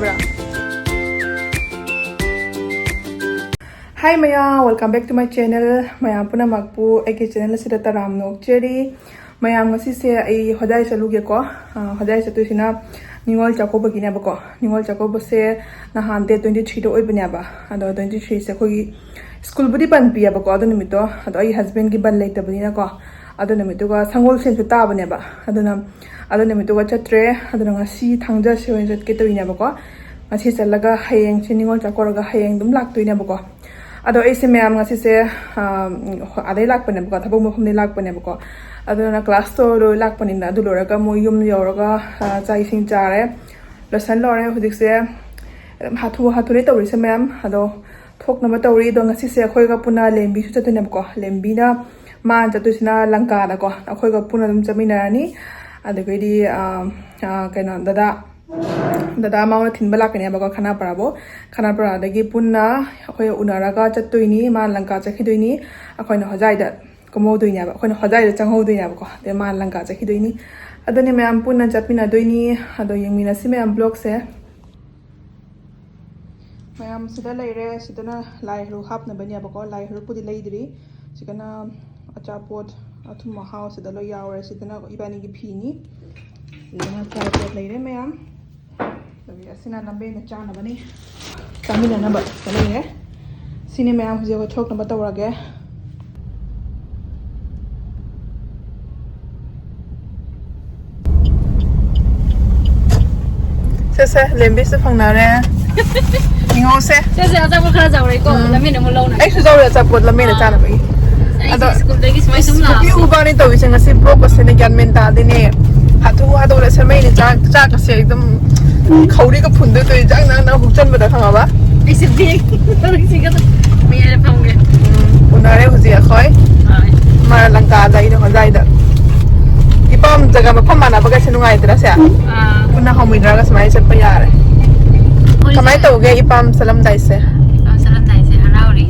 bra. Hi Maya, welcome back to my channel. Maya puna magpu eke channel sida taram nok cheri. Maya ngasi se ai hodai saluge ko. Hodai satu sina Ningol chakouba gina ba ko. Ningol chakouba se na han de 23 do oi banya ba. Ado 23 se khoi school budi ban pia ba ko ado nimito. Ado ai husband gi ban laita bani na ko. Ado nimito ga sangol sen ta banya ba. Ado nimito ga chatre. Ado ngasi thangja se oi jat ke to ina ba ko. Ngasi chalaga hayeng se Ningol chakora hayeng dum lak to ina ba ko. Ado ese ma'am ngasi se adai lak pane ba thabo mo khomni lak pane ba ado na class to ro lak pane na du lora ka mo yum yoroga chai sing chare lesson lore hudik se hathu le tawri se ma'am ado thok na ma tawri do ngasi se khoi ga puna lembi su chatune ba lembi na ma chatu sina langka da ko khoi ga puna dum chamina ni ado kai di kaino dada mauna thin bala kene ba khana para dagi punna akhoi unaraga chattoini ma langka chakhidoini akhoi na hojai da komo doini ba akhoi na hojai da changho doini ba ko de ma langka chakhidoini adoni ma'am punna chapina doini ado yengmina si ma'am blog se ma'am sida leire sidana lai ru hapna bani ba ko lai ru pudi leidri sikana achapot athuma house sida lo yaure sidana ibani gi phini sidana achapot leire ma'am Sina nambe na chana bani kamina namba kale sine me am je thok namba tawrage se lembi se phangnare Ningol se aja ko khara jawre ko lamin mo lo na ai su jawre cha pot lamin na chana bani ado school dagi smai sum la yu ba ni to wiseng asi pro ko se ne gan men ta de ne hatu le se mai ni cha ka se ekdam khawri ka phun de to jang na hukchan ba da khanga ba ise big siga me ya phamge unare huji akhoi ma langka dai no jai da ipam jaga ma phamana ba ga se nungai dra se una homidra ga smai se pa yare kamai to ge ipam salam dai se harauri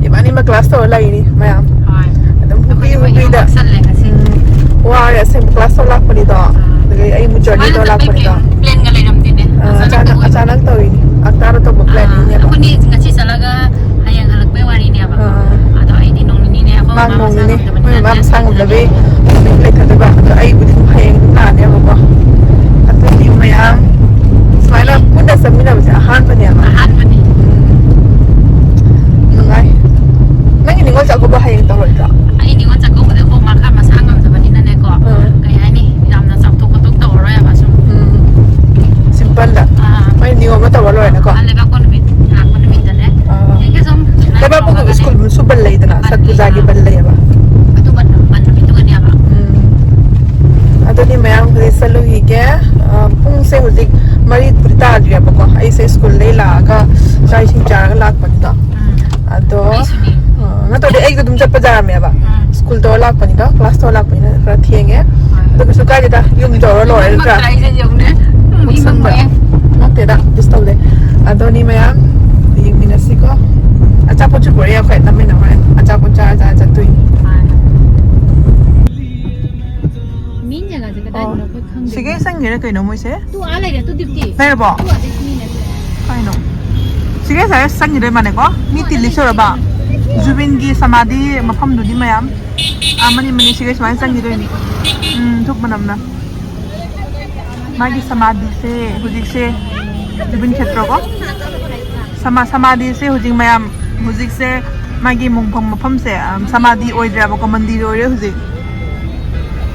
ibani ma class to lai ni ma adam hubi da wa ya se class to lak pani da dai ai mu journey to lak pani da plan ga leram dine achanak to ini aktara to plan ni ya aku ni ngasi salaga hayang halak pe wari ni ba ado ai di nong ni ne ako ma sang labe le thada ba ai bu hayang na ne ba ato ni maya smile puna samina ba ahan pa ni ngai nang ni ngol sa ko ba hayang to ra ai ni ngol sa ko ba ko ma kha ma sang ngam sa ba ni na ne ko kai ai ni ram na sa to ko to ro ya ba so simple da mai ni ngol ma to ro na ko ale ba ko ni da ne ye som da ba ko school su bal lai da sat pujagi bal lai ba atu ban mi to ni ba ado ni mayang ko salu hi ke pung se hudik mari purta adya ba ko ai se school lai la ga sai sing char ga lak pa ta ado na to de ek dum chap jar me ba school to lak pani da class to lak pani na ra thienge to su ka da yum to lo re ra ai je jong ne mi mang ma na te da dis to de ado ni mayang ying minasi ko acha po chu bore ya khoi ta me na ma acha po cha tui min jaga jaga da no ko khang sige sang ni kai no moi se tu a lai tu dipti nei ba tu a de mi ne kai no sige sa sang ni mane ko mi tilli so ba Zubin gi samadhi mafam du di mayam amani mani sige smai sang ni ni thuk manam na magi samadhi se hujik se Zubin khetra ko samadhi se hujik mayam hujik se magi mungpham mafam se samadhi oidra ba ko mandir oire hujik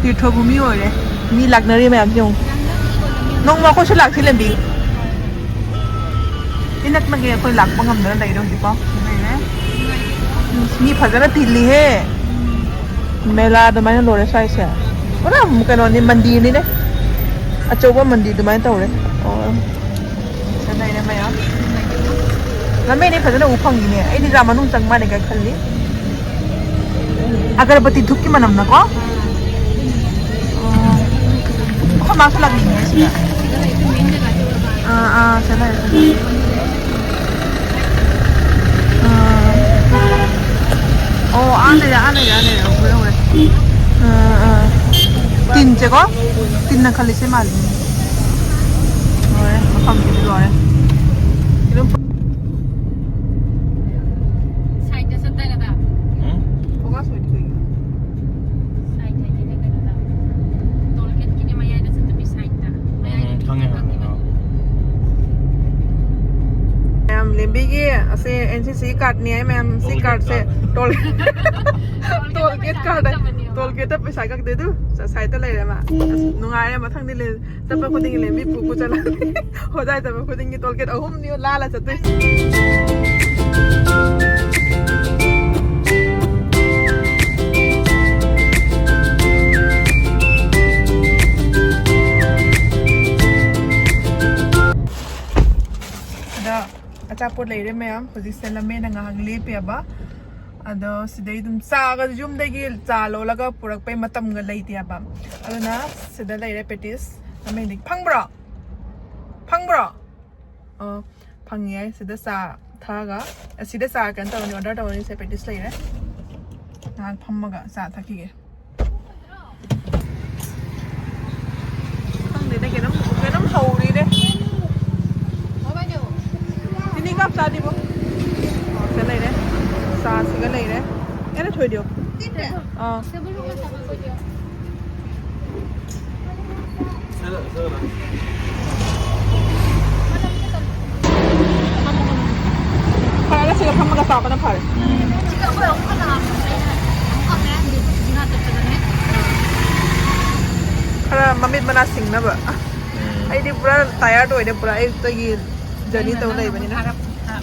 tirtho bhumi oire mi lagnari mayam jong nong ma ko se lak thilembi inak mage ko lak bangam na lai ro di ko mi phajana tilli he mela da mai lo re sai se ora mu ka no ni mandir ni ne achoba mandir da mai ta ore sa dai ne maya la me ni phajana u phang ni ne ai di ra manung chang ma ne ka khalli agarbati dhukki manam na ko ko ma sa lagi ni se sa dai 안에 그래 tin chứ có tin là khali sẽ mà rồi ทำกินร้อยกินน้ำ Side sa talaga. Bukas wait ko yun. Side na hindi ka na. Tolket kini mayada sa tabi side na. Ma'am लेंबी की ऐसे NCC काटनी है ma'am C card से toll gate card है toll gate पे पैसा का दे दो साइड तो ले रहा मैं नुंगाया मैं थंग दिले तब पे खुद ही लेंबी पूछो चला हो जाए तब पे खुद ही टोल गेट अहुम नहीं लाला चलते Achapot lay rin ma'am, kasi sa lamin ang hanglip ba? Ado, siday dum saga jum dagil chalo laga purak pay matam nga lay tiya ba? Ado na, sida lay rin petis, namin dik pangbra, pangyay sida sa thaga, sida sa kan taon ni order taon ni sa petis lay rin, nang pamaga sa thaki. Pang din na ganam hauri de. Ini kap sa di bo? Sa lay re. Sa siga lay re. Ena thoi dio. Para siga pang magasapa na pare. Siga ko ako na. Ang kaya hindi na tataganet. Para mamit manasing na ba? Ay di pura tired hoy de pura ay tagi journey to lay bani na. Harap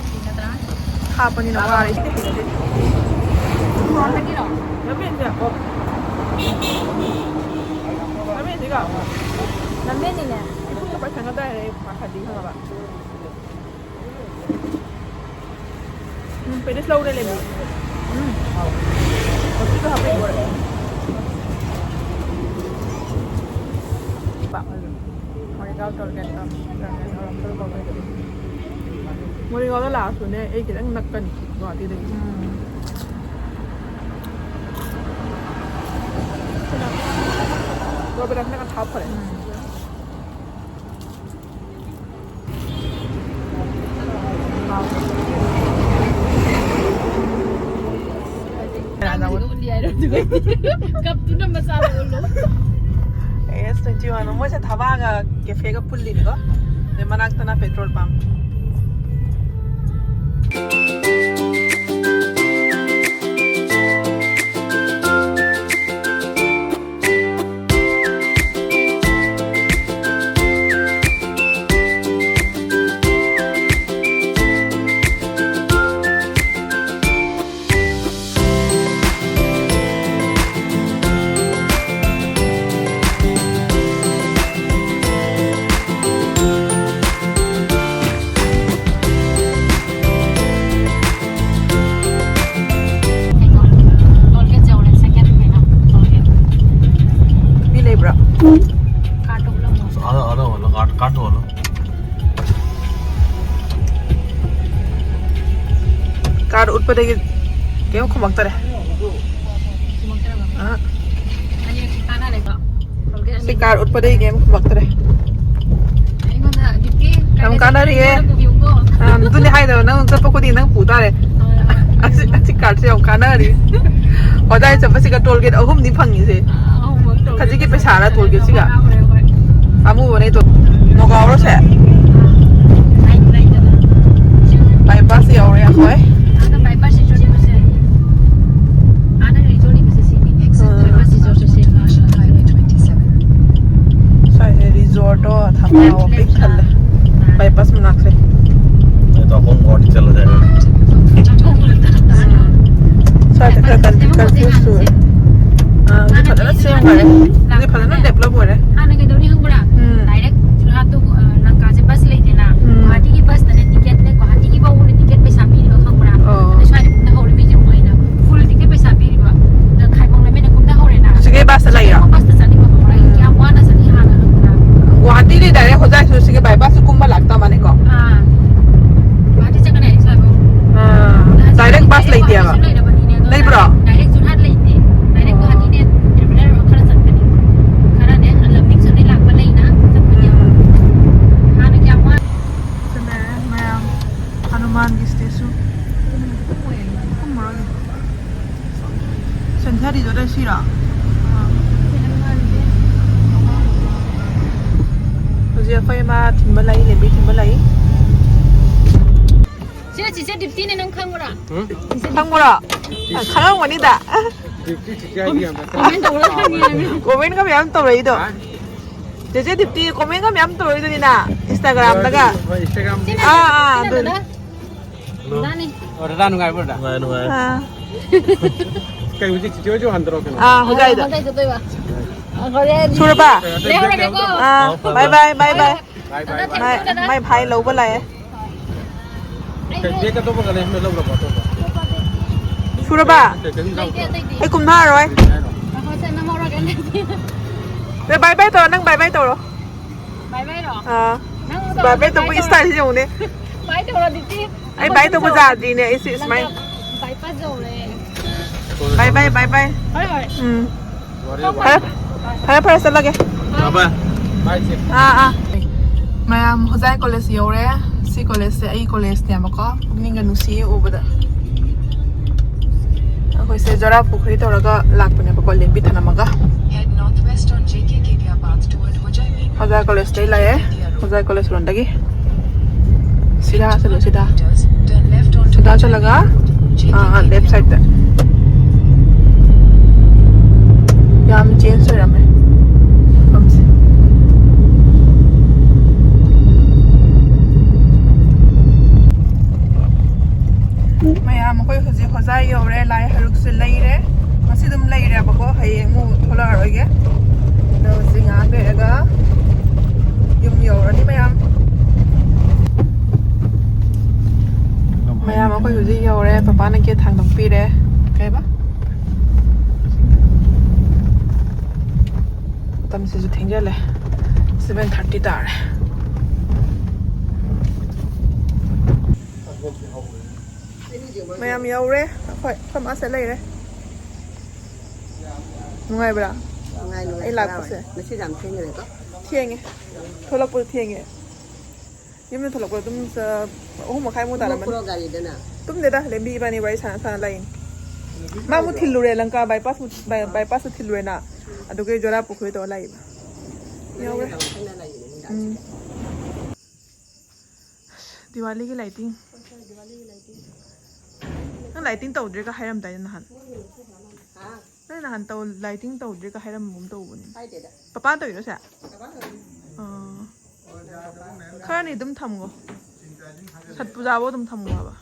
pinatra. Hapon ni na wari. Lagi ro. Lamin siya. Lamin siya. Lamin ni na. Kapag kanga dahil makadi ka ba? Pwede slow na lemo. Kasi ito happy ko rin. Marigaw tolken to. Marigaw na laso niya. Eh, kitang nagkanik. Gati din. Grabe lang nakatap pa rin. Kaptu na masala ulo. Yes, 21. Mo sa thabaga cafe ka pulli ko. De managta na petrol pump. Car utpade game ko magtare. Si car utpade game ko magtare. Nam kana ri e. Tu ni hai da nang sa ko din nang pu ta re. Si car se ong kana ri. Odai sa pa si ka toll gate ahum ni phang ni se. Khaji ki paisa ra toll gate si ga. Amu bane to Ningol ro se. Bypass yaw re khoi. resort thama pick कर ले bypass में नाक से ये तो अपन गाड़ी चला जाएगा साथ में confused हुए ये पता ना सेम है ये पता ना डेवलप हो रहा है हाँ ना के दोनी हम बड़ा डायरेक्ट चुरा तो नंका से बस लेते ना गुवाहाटी की बस तने टिकट ने गुवाहाटी की बाबू ने टिकट पैसा भी नहीं हम बड़ा तो शायद ना हो रही जो है ना फुल टिकट पैसा भी नहीं बा ना खाई बोलने में ना कुछ ना हो रहा ना उसके बस चला या बस तो चली बाबू बड़ा क्या हुआ ना चली हाँ ना गुवाहाटी ने डायरेक्ट हो जाए तो उसके bypass से कुंभा लगता माने को गुवाहाटी से कने ऐसा वो डायरेक्ट बस लेती है नहीं ब्रो डायरेक्ट जुनार लेते डायरेक्ट गुवाहाटी ने ट्रिपलर खड़ा सकते खड़ा ने लंबिंग सुने लाग वाले ना सब कुछ हाँ ना क्या हुआ ꯍꯧꯖꯤꯛ ꯑꯩꯈꯣꯏ ꯑꯃ ꯊꯤꯟꯕ ꯂꯩ ꯂꯦꯝꯕꯤ ꯊꯤꯟꯕ ꯂꯩ ꯆꯤꯆꯦ ꯗꯤꯞꯇꯤꯅꯦ ꯅꯪ ꯈꯪꯕ꯭ꯔꯥ ꯈꯪꯕ꯭ꯔꯣ ꯈꯪꯉꯝꯒꯅꯤꯗ ꯀꯃꯦꯟ ꯇꯧꯔ ꯈꯪꯉꯦ ꯀꯣꯃꯦꯟꯒ ꯃꯌꯥꯝ ꯇꯧꯔꯛꯏꯗꯣ ꯆꯦꯆꯦ ꯗꯤꯞꯇꯤ ꯀꯣꯃꯦꯟꯒ ꯃꯌꯥꯝ ꯇꯧꯔꯛꯏꯗꯨꯅꯤꯅ ꯏꯟꯁꯇꯥꯒ꯭ꯔꯥꯝꯗꯒ ꯑꯗꯨꯅꯤ ꯗꯥꯅꯤ Ora nungaiba da. ꯅꯨꯡꯉꯥꯏ Kai uji chicho jo handro kena. ꯍꯨꯖꯥꯏꯗ ꯃꯗꯩ ꯆꯠꯇꯣꯏꯕ ꯍꯣꯔꯦꯟ ꯁꯨꯔꯕ ꯂꯩꯍꯧꯔꯒꯦꯀꯣ ꯕꯥꯏ ꯕꯥꯏ ꯕꯥꯏ ꯕꯥꯏ Bye bye bye. ꯃꯥꯏ ꯚꯥꯏ ꯂꯧꯕ ꯂꯥꯛꯑꯦ Kai dia ka to ba kale me lawra ba to ba. ꯁꯨꯔꯕ ꯂꯩꯇꯦ ꯑꯇꯩꯗꯤ ꯑꯩ ꯀꯨꯝꯊꯥꯔꯔꯣꯏ ꯑꯩꯈꯣꯏ ꯆꯠꯅꯍꯧꯔꯒꯦ ꯕꯥꯏ ꯕꯥꯏ ꯇꯧꯔꯣ ꯅꯪ ꯕꯥꯏ ꯕꯥꯏ ꯇꯧꯔꯣ ꯕꯥꯏ ꯕꯥꯏꯔꯣ ꯅꯪ ꯕꯥꯏ ꯕꯥꯏ ꯇꯧꯕꯒꯤ ꯁ꯭ꯇꯥꯏꯜꯁꯤ ꯌꯦꯡꯉꯨꯅꯦ ꯕꯥꯏ ꯇꯧꯔꯣ ꯗꯤꯞꯇꯤ ꯑꯩ ꯕꯥꯏ ꯇꯧꯕ ꯌꯥꯗ꯭ꯔꯤꯅꯦ ꯑꯩꯁꯦ ꯁꯨꯃꯥꯏꯅ ꯕꯥꯏ ꯄꯥꯖꯧꯔꯦ ꯕꯥꯏ ꯕꯥꯏ ꯕꯥꯏ ꯕꯥꯏ ꯍꯣꯏ ꯍꯣꯏ ꯐꯔꯦ ꯐꯔꯦ ꯆꯠꯂꯒꯦ ꯕꯥꯏ Bye chip. ꯃꯌꯥꯝ ꯍꯣꯖꯥꯏ ꯀꯣꯂꯦꯖ ꯌꯧꯔꯦ ꯁꯤ ꯀꯣꯂꯦꯖꯁꯦ ꯑꯩ ꯀꯣꯂꯦꯖꯅꯦꯕꯀꯣ ꯄꯨꯛꯅꯤꯡꯒ ꯅꯨꯡꯁꯤꯌꯦ ꯎꯕꯗ ꯑꯩꯈꯣꯏꯁꯦ ꯖꯣꯔꯥ ꯄꯨꯈ꯭ꯔꯤ ꯇꯧꯔꯒ ꯂꯥꯛꯄꯅꯦꯕꯀꯣ ꯂꯦꯝꯕꯤ ꯊꯅꯝꯃꯒ ꯍꯣꯖꯥꯏ ꯀꯣꯂꯦꯖꯇꯩ ꯂꯥꯛꯑꯦ ꯍꯣꯖꯥꯏ ꯀꯣꯂꯦꯖ ꯔꯣꯝꯗꯒꯤ ꯁꯤꯗꯥ ꯆꯠꯂꯣ ꯁꯤꯗꯥ ꯆꯠꯂꯒ ꯂꯦꯐ ꯁꯥꯏꯗꯇ ꯌꯥꯝ ꯆꯦꯟꯖ ꯑꯣꯏꯔꯝꯃꯦ ꯃꯐꯝꯁꯦ ꯃꯌꯥꯝ ꯑꯩꯈꯣꯏ ꯍꯧꯖꯤꯛ ꯍꯣꯖꯥꯏ ꯌꯧꯔꯦ ꯂꯥꯏ ꯍꯔꯨꯛꯁꯦ ꯂꯩꯔꯦ ꯉꯁꯤ ꯑꯗꯨꯝ ꯂꯩꯔꯦꯕꯀꯣ ꯍꯌꯦꯡ ꯑꯃꯨꯛ ꯊꯣꯛꯂꯛꯑꯔꯣꯏꯒꯦ ꯑꯗꯣ ꯍꯧꯖꯤꯛ ꯉꯥꯏꯍꯥꯛ ꯂꯩꯔꯒ ꯌꯨꯝ ꯌꯧꯔꯅꯤ ꯃꯌꯥꯝ ꯑꯩꯈꯣꯏ ꯍꯧꯖꯤꯛ ꯌꯧꯔꯦ ꯄꯄꯥꯅ ꯒꯦꯠ ꯊꯥꯡꯗꯣꯛꯄꯤꯔꯦ ꯀꯩꯕ ꯃꯇꯝꯁꯤꯁꯨ ꯊꯦꯡꯖꯜꯂꯦ 7:30 ꯇꯥꯔꯦ ꯃꯌꯥꯝ ꯌꯧꯔꯦ ꯑꯩꯈꯣꯏ ꯃꯥꯁꯦ ꯂꯩꯔꯦ ꯅꯨꯡꯉꯥꯏꯕ꯭ꯔꯥ ꯑꯩ ꯂꯥꯛꯄꯁꯦ ꯉꯁꯤ ꯌꯥꯝ ꯊꯦꯡꯈ꯭ꯔꯦꯀꯣ ꯊꯦꯡꯉꯦ ꯊꯣꯛꯂꯛꯄꯗ ꯊꯦꯡꯉꯦ ꯌꯨꯝꯗ ꯊꯣꯛꯂꯛꯄꯗ ꯑꯗꯨꯝ 3:30ꯃꯨꯛ ꯇꯥꯔꯝꯃꯅꯤ ꯒꯥꯔꯤꯗꯅ ꯇꯨꯝꯗꯦꯗ ꯂꯦꯝꯕꯤ ꯏꯕꯥꯅꯤ ꯋꯥꯔꯤ ꯁꯥꯟꯅ ꯂꯩꯅꯤ ꯃꯥ ꯑꯃꯨꯛ ꯊꯤꯜꯂꯨꯔꯦ ꯂꯪꯀꯥ ꯕꯥꯏꯄꯥꯁꯇ ꯊꯤꯜꯂꯨꯔꯦꯅ ꯑꯗꯨꯒ ꯖꯣꯔꯥ ꯄꯨꯈ꯭ꯔꯤ ꯇꯧꯔ ꯂꯥꯛꯏꯕ ꯌꯧꯔꯦ ꯗꯤꯋꯥꯂꯤꯒꯤ ꯂꯥꯏꯇꯤꯡ ꯅꯪ ꯂꯥꯏꯇꯤꯡ ꯇꯧꯗ꯭ꯔꯦꯒ ꯍꯥꯏꯔꯝꯗꯥꯏꯅꯦ ꯅꯍꯥꯟ ꯅꯪ ꯅꯍꯥꯟ ꯂꯥꯏꯇꯤꯡ ꯇꯧꯗ꯭ꯔꯦꯒ ꯍꯥꯏꯔꯝꯕꯒꯨꯝ ꯇꯧꯕꯅꯦ ꯄꯄꯥ ꯇꯧꯔꯤꯔꯣ ꯁꯦ ꯈꯔꯅꯤ ꯑꯗꯨꯝ ꯊꯝꯃꯣ ꯁꯠ ꯄꯨꯖꯥꯕꯨ ꯑꯗꯨꯝ ꯊꯝꯃꯣ ꯍꯥꯏꯕ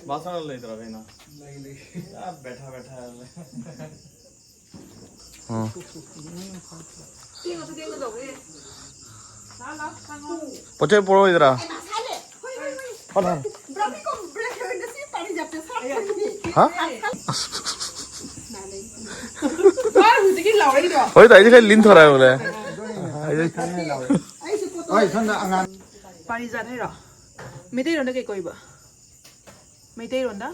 बासण ले इधर अभी ना यार बैठा बैठा है हाँ पचे पड़ो इधर हाँ होय ताई जी लिंक थोड़ा है बोले पारिजात है रो मेटेरोंदा के कोइबा मेटेरोंदा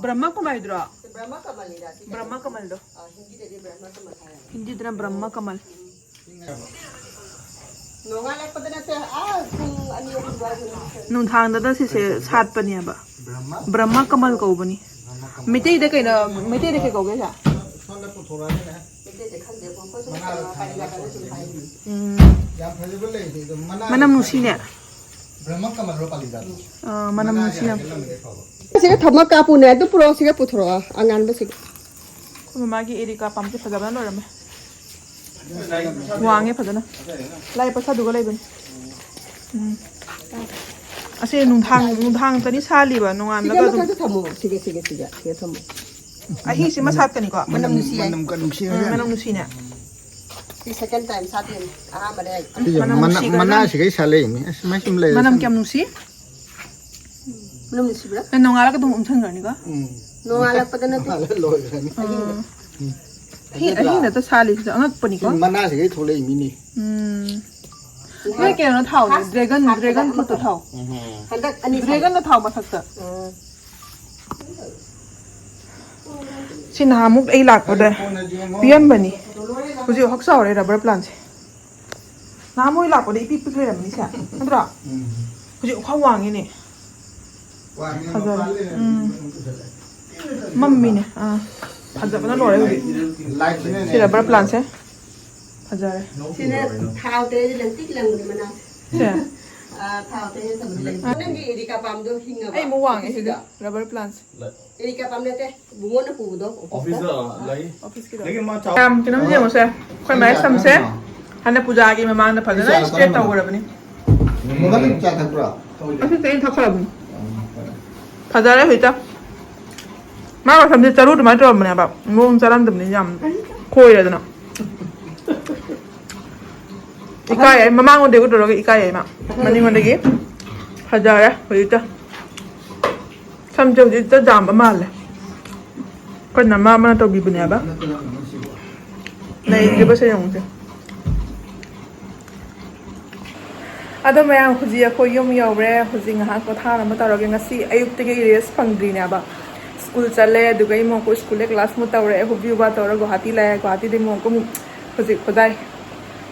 ब्रह्मा कमल द्रो ब्रह्मा कमल दो हिंदी दना ब्रह्मा कमल नुंथांदा से सातपनियाबा ब्रह्मा कमल कौबनी मेटे दे कइना मेटे दे के कौगे सा मनम नुसीने ब्रह्म कमल रो पाली जात मनम नुसीने सिगा थमा कापुने दु पुरो सिगा पुथरो अंगान बसे ममागी एरिका पामसे फजाबना लोरमे वांगे फजना लाई पसा दुगा लेबन असे नुंथांग तनी सालीबा नोंगानलगा दु थमो सिगा थमो अही से मसात कनी को मनम नुसी मनम नुसीने सेकंड टाइम साथ में आहा बडे मना सिगै साले मी असमै सिम ले मनम क्याम नुसी मनम नुसी ब्रा नोंगालगा दुम उमथन गनी को नोंगाला पदन लोय गनी अही न त साली से अंगक पनी को मना सिगै थोले मिनी 왜 깨는 타오네 드래곤 fruit 타오 हंदक अनि 드래곤 타오 मसक्ता सिनामुक ए लाकपदा पियम्बनी हुजि हक्सावरे रबर प्लांट से नामोय लाकपदा इपि पिखलेरमनी सा नद्रा हुजि खा वांगिने मम्मीने ꯐꯖꯕꯅ ꯂꯣꯏꯔꯦ ꯍꯧꯖꯤꯛ ꯁꯤ ꯔꯕꯔ ꯄ꯭ꯂꯥꯟꯁꯦ ꯐꯖꯔꯦ Sini thao te lang tik lang mana. Say Thao te sa budi lang. Nang Erika pam do hinga ꯑꯩ ba. ꯑꯃꯨꯛ ꯋꯥꯡꯉꯦ ꯁꯤꯗ ꯔꯕꯔ ꯄ꯭ꯂꯥꯟꯁꯦ Erika pam ne te bungo na pu do. Officer लाई ꯑꯣꯐꯤꯁꯀꯤꯗꯣ लेकिन मां ꯌꯥꯝ ꯀꯩꯅꯣꯝ ꯌꯦꯡꯉꯨꯁꯦ ꯑꯩꯈꯣꯏ ꯃꯥꯏ ꯁꯝꯁꯦ ꯍꯟꯗꯛ ꯄꯨꯖꯥꯒꯤ ꯃꯃꯥꯡꯗ ꯐꯖꯅ ꯏꯁꯇ꯭ꯔꯦꯠ ꯇꯧꯈ꯭ꯔꯕꯅꯤ 뭐가 짜 탔더라. ꯑꯁꯤꯁꯦ ꯑꯩꯅ ꯊꯛꯈ꯭ꯔꯕꯅꯤ ꯐꯖꯔꯦ ꯍꯧꯖꯤꯛꯇ ꯃꯥꯒ ꯁꯝꯁꯦ ꯆꯔꯨ ꯑꯗꯨꯃꯥꯏꯅ ꯇꯧꯔꯝꯕꯅꯦꯕ ꯃꯑꯣꯡ ꯆꯥꯔꯝꯗꯕꯅꯤ ꯌꯥꯝ ꯈꯣꯏꯔꯦꯗꯅ ꯏꯀꯥꯏ ꯑꯩ ꯃꯃꯥꯡꯉꯣꯟꯗꯒꯤ ꯎꯠꯇꯧꯔꯒ ꯏꯀꯥꯏ ꯑꯩ ꯃꯥ ꯃꯅꯤꯡꯉꯣꯟꯗꯒꯤ ꯐꯖꯔꯦ ꯍꯧꯖꯤꯛꯇ ꯁꯝꯁꯦ ꯍꯧꯖꯤꯛꯇ ꯖꯥꯝꯕ ꯃꯥꯜꯂꯦ ꯑꯩꯈꯣꯏ ꯅꯃꯥ ꯑꯃꯅ ꯇꯧꯕꯤꯕꯅꯦꯕ ꯂꯩꯈ꯭ꯔꯤꯕꯁꯦ ꯌꯦꯡꯉꯨꯁꯦ ꯑꯗꯣ ꯃꯌꯥꯝ ꯍꯧꯖꯤꯛ ꯑꯩꯈꯣꯏ ꯌꯨꯝ ꯌꯧꯔꯦ ꯍꯧꯖꯤꯛ ꯉꯥꯏꯍꯥꯛ ꯄꯣꯊꯥꯅꯕ ꯇꯧꯔꯒꯦ ꯉꯁꯤ ꯑꯌꯨꯛꯇꯒꯤ ꯔꯦꯁ ꯐꯪꯗ꯭ꯔꯤꯅꯦꯕ ꯁ꯭ꯀꯨꯜ ꯆꯠꯂꯦ ꯑꯗꯨꯒ ꯏꯃꯣꯡꯀꯨ ꯁ꯭ꯀꯨꯜꯗ ꯀ꯭ꯂꯥꯁ ꯃꯨꯛ ꯇꯧꯔꯦ ꯍꯨꯕꯤꯌꯨꯕ ꯇꯧꯔꯒ ꯒꯨꯋꯥꯍꯥꯇꯤ ꯂꯥꯛꯑꯦ ꯒꯨꯋꯥꯍꯥꯇꯤꯗ ꯏꯃꯣꯡꯀꯨ ꯑꯃꯨꯛ ꯍꯧꯖꯤꯛ ꯈꯣꯗꯥꯏ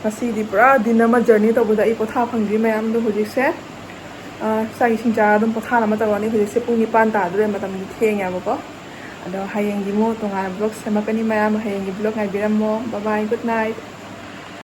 ꯉꯁꯤꯗꯤ ꯄꯨꯔꯥ ꯗꯤꯟ ꯑꯃ ꯖꯔꯅꯤ ꯇꯧꯕꯗ ꯑꯩ ꯄꯣꯊꯥ ꯐꯪꯗ꯭ꯔꯤ ꯃꯌꯥꯝꯗꯣ ꯍꯧꯖꯤꯛꯁꯦ ꯆꯥꯛ ꯏꯁꯤꯡ ꯆꯥꯔ ꯑꯗꯨꯝ ꯄꯣꯊꯥꯅꯕ ꯇꯧꯔꯅꯤ ꯍꯧꯖꯤꯛꯁꯦ ꯄꯨꯡ 9 ꯇꯥꯗꯣꯔꯦ ꯃꯇꯝꯗꯤ ꯊꯦꯡꯉꯦꯕꯀꯣ ꯑꯗꯣ ꯍꯌꯦꯡꯒꯤ ꯑꯃꯨꯛ ꯇꯣꯉꯥꯟꯅ ꯕ꯭ꯂꯣꯛ ꯁꯦꯝꯃꯛꯀꯅꯤ ꯃꯌꯥꯝ ꯍꯌꯦꯡꯒꯤ ꯕ꯭ꯂꯣꯛ ꯉꯥꯏꯕꯤꯔꯝꯃꯣ ꯕꯥꯏ ꯕꯥꯏ ꯒꯨꯗ ꯅꯥꯏꯠ